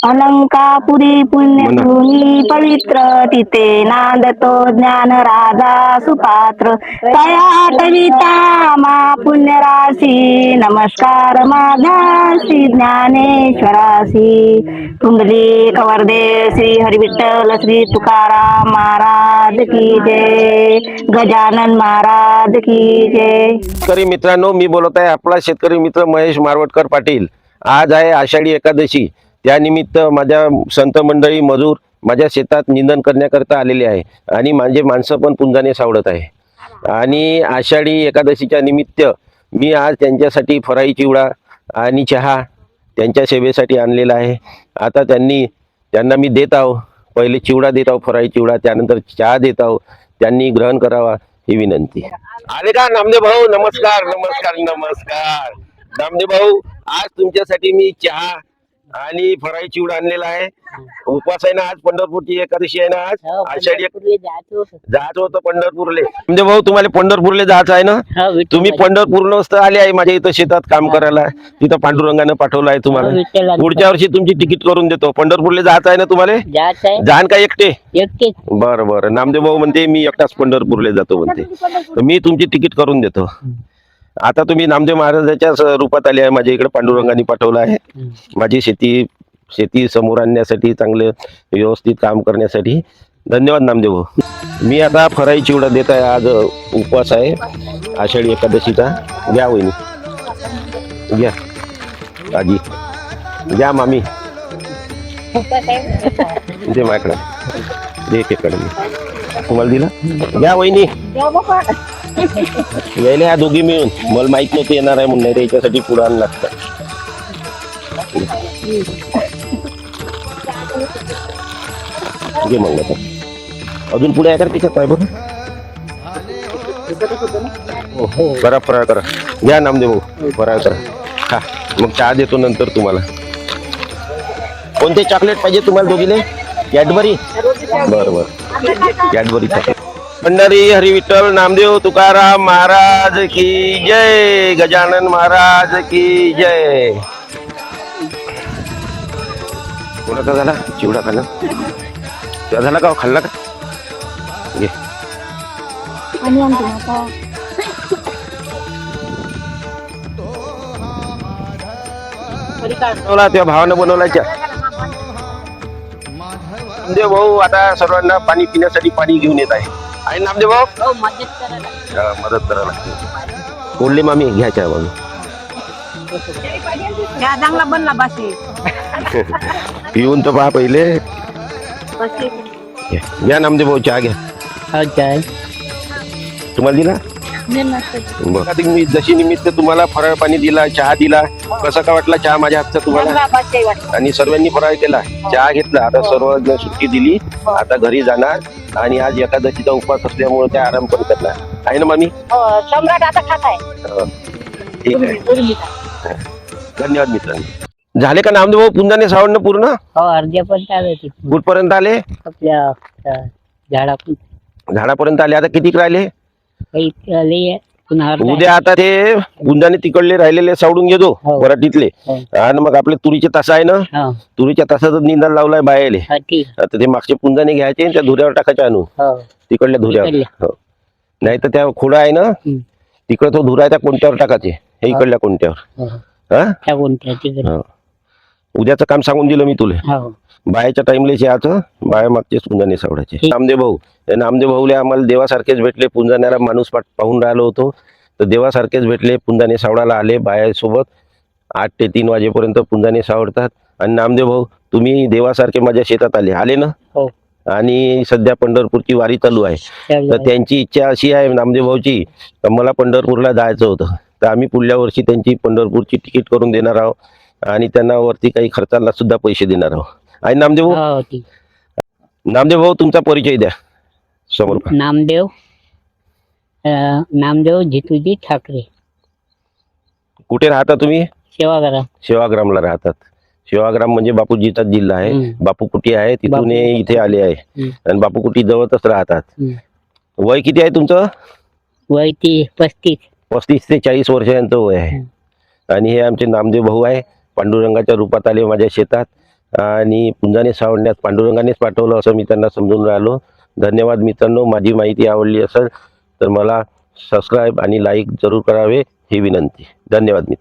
अलंकापुरी पुण्यभूमी पवित्र तिथे नांदतो ज्ञान राजा सुपात्र तया आठविता मा पुण्यराशी नमस्कार माझा श्री ज्ञानेश्वरासी कुंडली कवर्दे श्री हरिविठ्ठल श्री तुकाराम महाराज की जय गजानन महाराज की जय। शेतकरी मित्रांनो, मी बोलत आहे आपला शेतकरी मित्र महेश मारवटकर पाटील। आज आहे आषाढी एकादशी, त्यानिमित्त माझ्या संत मंडळी मजूर माझ्या शेतात निंदन करण्याकरता आलेले आहे आणि माझे माणसं पण पुंजाने सावडत आहे। आणि आषाढी एकादशीच्या निमित्त मी आज त्यांच्यासाठी फराई चिवडा आणि चहा त्यांच्या सेवेसाठी आणलेला आहे। आता त्यांना मी देत आहो, पहिले चिवडा देत आहो, फराई चिवडा, त्यानंतर चहा देत आहो, त्यांनी ग्रहण करावा ही विनंती। आले का नामदेव भाऊ? नमस्कार नमस्कार नमस्कार नामदेव भाऊ, आज तुमच्यासाठी मी चहा आणि फराई चिवडा आणलेला आहे। उपवास आहे ना, आज पंढरपूरची एकादशी आहे ना, आज आषाढी जायचं होतं पंढरपूरले। नामदेव भाऊ, तुम्हाला पंढरपूरले जायचं आहे ना? तुम्ही पंढरपूरनच आले आहे माझ्या इथं शेतात काम करायला, तिथं पांडुरंगानं पाठवलं आहे तुम्हाला। पुढच्या वर्षी तुमची तिकीट करून देतो। पंढरपूरले जायचं आहे ना तुम्हाला? जाण का एकटे? बरं बरं, नामदेव भाऊ म्हणते मी एकटाच पंढरपूरले जातो म्हणते, मी तुमची तिकीट करून देतो। आता तुम्ही नामदेव महाराजाच्या रूपात आले आहे माझ्या इकडे, पांडुरंगाने पाठवलं आहे माझी शेती समोर आणण्यासाठी, चांगले व्यवस्थित काम करण्यासाठी। धन्यवाद नामदेव भाऊ। मी आता फराई चिवडा देत आहे, आज उपवास आहे आषाढी एकादशीचा। घ्या वहिनी, घ्या आजी, घ्या मामी, दे माझ्याकडे, दे एकेकडे, मी तुम्हाला दिला, घ्या वहिनी, यायला या दोघी मिळून। मला माहित नव्हतं येणार आहे म्हणून, याच्यासाठी पुढे आणलं लागतं। घे मग आता, अजून पुढे आहे का त्याच्यात? आहे बरं, करा फराळ करा, घ्या नामदेव भाऊ फराळ करा, हा मग चहा देतो नंतर तुम्हाला। कोणते चॉकलेट पाहिजे तुम्हाला दोघीले? कॅडबरी? बरं बरं, कॅडबरी चॉकलेट। पंढरी हरी विठ्ठल नामदेव तुकाराम महाराज की जय, गजानन महाराज की जय। कोणाचा झाला चिवडा? खाल्ला त्या झाला का? खाल्ला का? घे, त्या भावानं बनवलायच्या। नामदेव भाऊ आता सर्वांना पाणी पिण्यासाठी पाणी घेऊन येत आहे नामदेव भाऊ? मदत करायला लागते। कोल्हे मामी घ्यायच्या मामी, चांगला बनला बाशी पिऊन तर पहा पहिले। घ्या नामदेव भाऊ चहा घ्या, तुम्हाला दिला बघा। मी जशी निमित्त तुम्हाला फराळ पाणी दिला, चहा दिला, कसा का वाटला चहा माझ्या हातचा तुम्हाला? आणि सर्वांनी फराळ केला, चहा घेतला, आता सर्व सुट्टी दिली, आता घरी जाणार आणि आज एकादशीचा उपवास असल्यामुळे ते आराम पण करणार आहे ना मामी? सम्राट आता खात आहे। ठीक आहे, धन्यवाद मित्रांनो। झाले का नामदेव भाऊ पुंजाने सावडणं पूर्ण? अर्ध्यापर्यंत आले, कुठपर्यंत आले? आपल्या झाडापर्यंत आले। आता किती राहिले? पुन्हा उद्या आता ते गुंजाने तिकडले राहिलेले सावडून घेतो वराटीतले, आणि मग आपले तुरीचे तास आहे ना, तुरीच्या तासाचं निंदाला लावलाय बायले। आता ते मागचे पुंजाने घ्यायचे, त्या धुऱ्यावर टाकायचे आणून, तिकडल्या धुऱ्यावर। नाही तर त्या खोडा आहे ना तिकडे, तो धुरा त्या कोणत्यावर टाकायचे, हे इकडल्या कोणत्यावर। उद्याचं काम सांगून दिलं मी तुला, बायाच्या टाइमलेच याचं, बाया मागचेच पुंजाने सावडायचे। नामदेव भाऊ, नामदेव भाऊले आम्हाला देवासारखेच भेटले, पुंजाण्याला माणूस पाहून राहिलो होतो तर देवासारखेच भेटले, पुंजाने सावडायला आले बायासोबत। 8 ते 3 वाजेपर्यंत पुंजाने सावडतात। आणि नामदेव भाऊ तुम्ही देवासारखे माझ्या शेतात आले ना, आणि सध्या पंढरपूरची वारी चालू आहे, तर त्यांची इच्छा अशी आहे नामदेव भाऊची, तर मला पंढरपूरला जायचं होतं, तर आम्ही पुढल्या वर्षी त्यांची पंढरपूरची तिकीट करून देणार आहोत आणि त्यांना वरती काही खर्चाला सुद्धा पैसे देणार आहोत। आहे नामदेव भाऊ? नामदेव भाऊ तुमचा परिचय द्या समोर। नामदेव जितूजी ठाकरे। कुठे राहता तुम्ही? सेवाग्राम। सेवाग्रामला राहतात। सेवाग्राम म्हणजे बापूजीचा जिल्हा आहे, बापूकुटी आहे, तिथून इथे आले आहे आणि बापूकुटी जवळच राहतात। वय किती आहे तुमचं? वय 35 ते 40 वर्षांचं वय आहे। आणि हे आमचे नामदेव भाऊ आहे, पांडुरंगाच्या रूपात आले माझ्या शेतात आणि पुंजाने सावडण्यात पांडुरंगानेच पाठवलं असं मी त्यांना समजून राहिलो. धन्यवाद मित्रांनो. माझी माहिती आवडली असेल तर मला सबस्क्राईब आणि लाईक जरूर करावे ही विनंती. धन्यवाद मित्र.